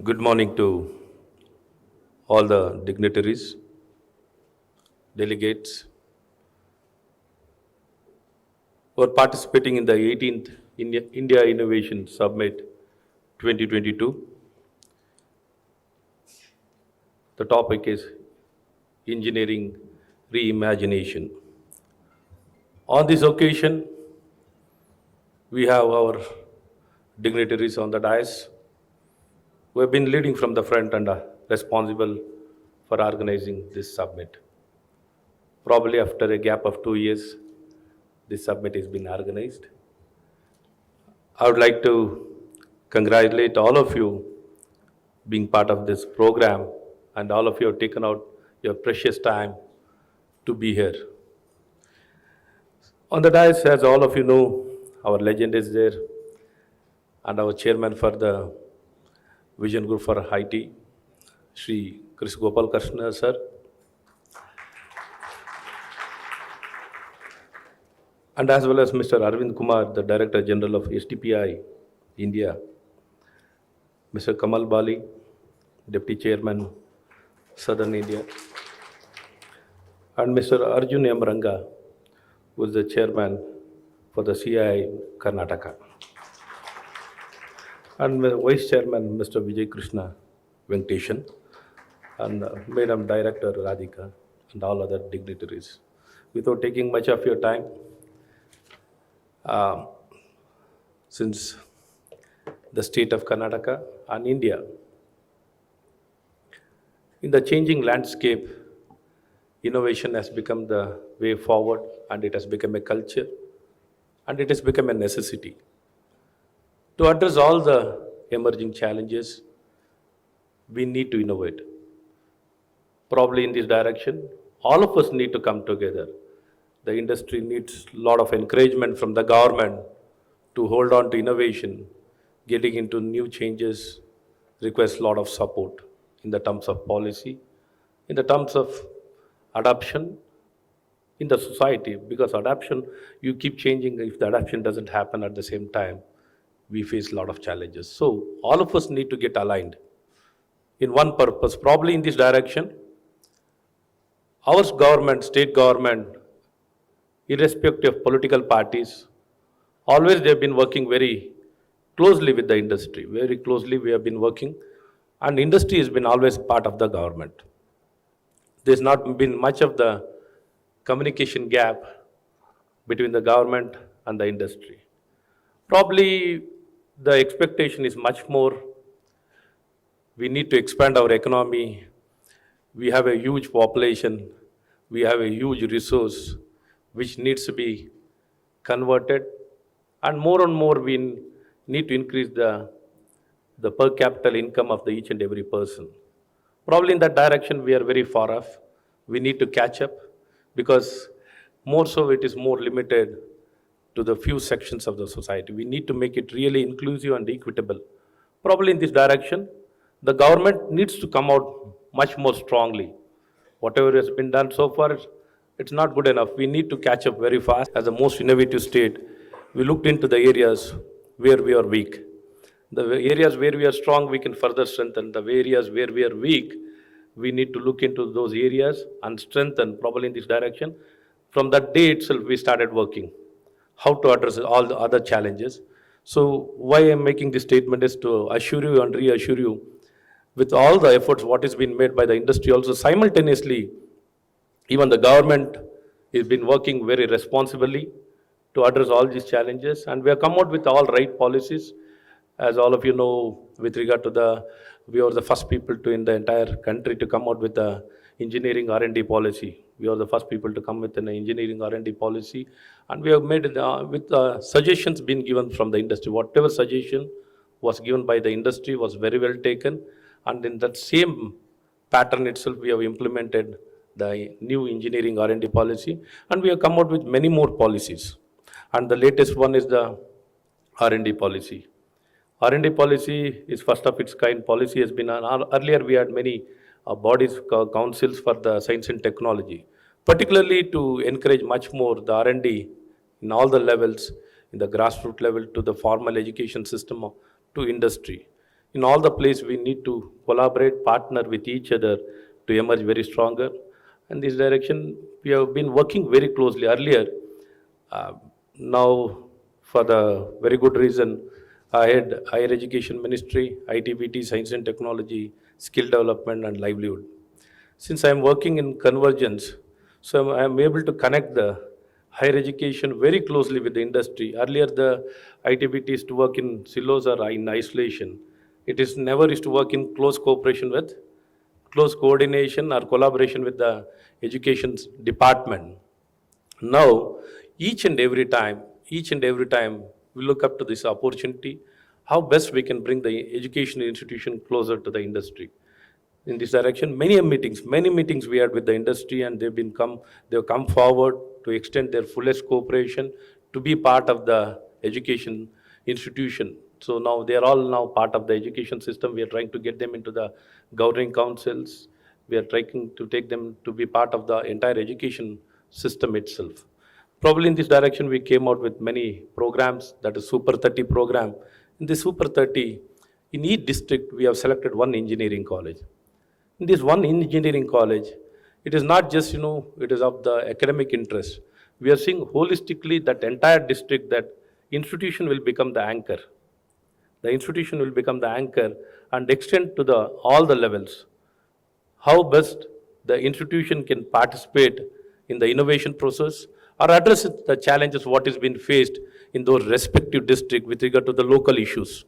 Good morning to all the dignitaries, delegates who are participating in the 18th India Innovation Summit 2022. The topic is engineering reimagination. On this occasion, we have our dignitaries on the dais who have been leading from the front and are responsible for organizing this summit. Probably after a gap of 2 years, this summit has been organized. I would like to congratulate all of you being part of this program, and all of you have taken out your precious time to be here. On the dais, as all of you know, our legend is there, and our chairman for the Vision Group for IT, Shri Chris Gopal Krishna sir, and as well as Mr. Arvind Kumar, the Director General of STPI India, Mr. Kamal Bali, Deputy Chairman, Southern India, and Mr. Arjun M. Ranga, who is the Chairman for the CII Karnataka, and Vice Chairman, Mr. Vijay Krishna Venkateshan, and Madam Director Radhika, and all other dignitaries. Without taking much of your time, since the state of Karnataka and India, in the changing landscape, innovation has become the way forward, and it has become a culture, and it has become a necessity. To address all the emerging challenges, we need to innovate. Probably in this direction, all of us need to come together. The industry needs a lot of encouragement from the government to hold on to innovation. Getting into new changes requires a lot of support in the terms of policy, in the terms of adoption in the society, because adoption, you keep changing. If the adoption doesn't happen at the same time, we face a lot of challenges. So all of us need to get aligned in one purpose. Probably in this direction, our government, state government, irrespective of political parties, always they have been working very closely with the industry. Very closely we have been working, and industry has been always part of the government. There's not been much of the communication gap between the government and the industry. Probably the expectation is much more. We need to expand our economy. We have a huge population. We have a huge resource which needs to be converted. And more we need to increase the per capita income of the each and every person. Probably in that direction we are very far off. We need to catch up, because more so it is more limited to the few sections of the society. We need to make it really inclusive and equitable. Probably in this direction, the government needs to come out much more strongly. Whatever has been done so far, it's not good enough. We need to catch up very fast. As the most innovative state, we looked into the areas where we are weak. The areas where we are strong, we can further strengthen. The areas where we are weak, we need to look into those areas and strengthen, probably in this direction. From that day itself, we started working how to address all the other challenges. So why I'm making this statement is to assure you and reassure you, with all the efforts what has been made by the industry, also simultaneously, even the government has been working very responsibly to address all these challenges, and we have come out with all right policies. As all of you know, with regard to we are the first people to in the entire country to come out with the engineering R&D policy. We are the first people to come with an engineering R&D policy, and we have made it with suggestions being given from the industry. Whatever suggestion was given by the industry was very well taken, and in that same pattern itself, we have implemented the new engineering R&D policy, and we have come out with many more policies. And the latest one is the R&D policy. R&D policy is first of its kind. Policy has been, earlier we had many bodies, councils for the science and technology, particularly to encourage much more the R&D in all the levels, in the grassroots level to the formal education system to industry. In all the place, we need to collaborate, partner with each other to emerge very stronger. And this direction, we have been working very closely earlier. Uh, Now, for the very good reason, I had Higher Education Ministry, IT&BT, Science and Technology, Skill Development and Livelihood. Since I'm working in convergence, so I'm able to connect the higher education very closely with the industry. Earlier, the IT&BT used to work in silos or in isolation. It is never used to work in close cooperation with, close coordination or collaboration with the education department. Now, each and every time, we look up to this opportunity, how best we can bring the education institution closer to the industry. In this direction, many meetings we had with the industry, and they've come forward to extend their fullest cooperation to be part of the education institution. So now they are all now part of the education system. We are trying to get them into the governing councils. We are trying to take them to be part of the entire education system itself. Probably in this direction, we came out with many programs, that is Super 30 program. In this Super 30, in each district, we have selected one engineering college. In this one engineering college, it is not just, it is of the academic interest. We are seeing holistically that entire district, that institution will become the anchor. The institution will become the anchor and extend to all the levels. How best the institution can participate in the innovation process or address the challenges what is being faced in those respective districts with regard to the local issues.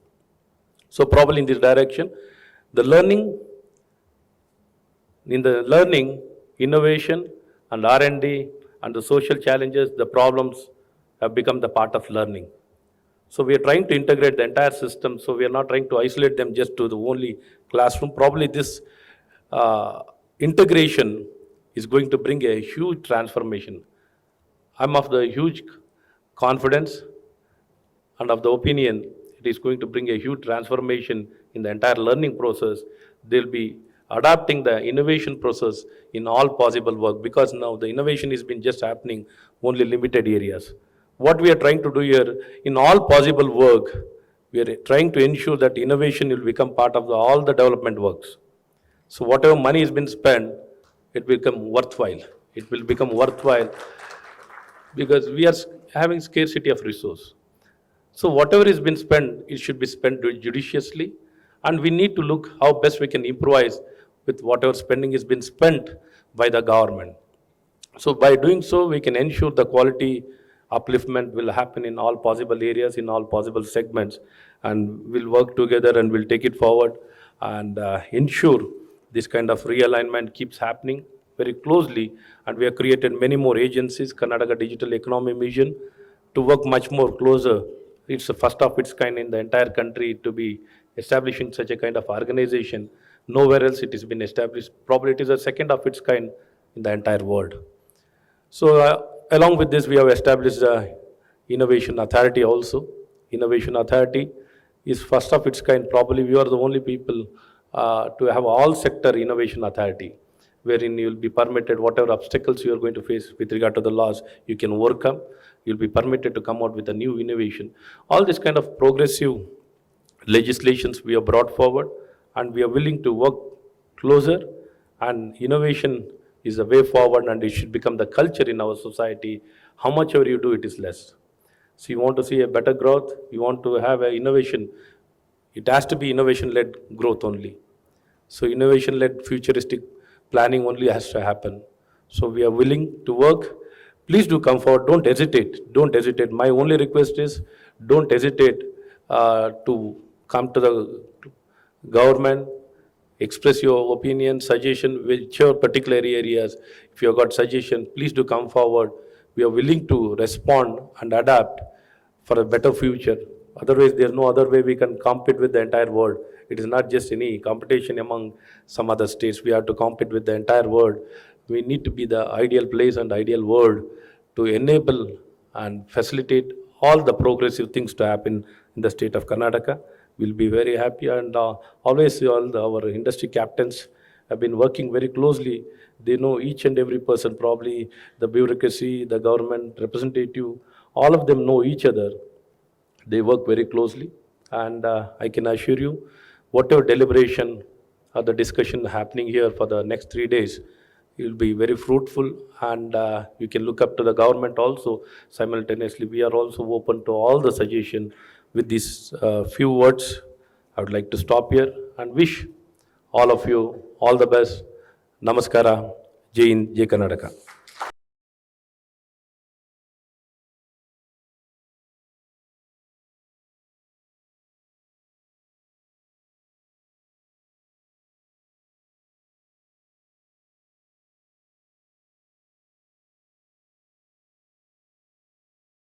So probably in this direction, the learning, innovation and R&D and the social challenges, the problems have become the part of learning. So we are trying to integrate the entire system. So we are not trying to isolate them just to the only classroom. Probably this integration is going to bring a huge transformation. I'm of the huge confidence and of the opinion it is going to bring a huge transformation in the entire learning process. They'll be adapting the innovation process in all possible work, because now the innovation has been just happening only limited areas. What we are trying to do here, in all possible work, we are trying to ensure that innovation will become part of all the development works. So whatever money has been spent, it will become worthwhile. It will become worthwhile because we are having scarcity of resource. So whatever has been spent, it should be spent judiciously, and we need to look how best we can improvise with whatever spending has been spent by the government. So by doing so, we can ensure the quality upliftment will happen in all possible areas, in all possible segments, and we'll work together and we'll take it forward and ensure this kind of realignment keeps happening very closely. And we have created many more agencies, Karnataka Digital Economy Mission, to work much more closer. It's the first of its kind in the entire country to be establishing such a kind of organization. Nowhere else it has been established. Probably it is the second of its kind in the entire world. So along with this, we have established the Innovation Authority also. Innovation Authority is first of its kind. Probably we are the only people to have all sector innovation authority, wherein you will be permitted whatever obstacles you are going to face with regard to the laws, you can overcome. You'll be permitted to come out with a new innovation. All this kind of progressive legislations we have brought forward, and we are willing to work closer, and innovation is the way forward, and it should become the culture in our society. How much ever you do, it is less. So you want to see a better growth, you want to have an innovation, it has to be innovation-led growth only. So innovation-led futuristic planning only has to happen. So we are willing to work. Please do come forward, don't hesitate, don't hesitate. My only request is, don't hesitate to come to the government, express your opinion, suggestion, whichever particular areas. If you have got suggestion, please do come forward. We are willing to respond and adapt for a better future. Otherwise, there's no other way we can compete with the entire world. It is not just any competition among some other states. We have to compete with the entire world. We need to be the ideal place and ideal world to enable and facilitate all the progressive things to happen in the state of Karnataka. We'll be very happy, and always our industry captains have been working very closely. They know each and every person, probably the bureaucracy, the government representative, all of them know each other. They work very closely, and I can assure you, whatever deliberation or the discussion happening here for the next 3 days, it will be very fruitful, and you can look up to the government also. Simultaneously, we are also open to all the suggestion. With these few words, I would like to stop here and wish all of you all the best. Namaskara. Jai Hind, Jai Karnataka.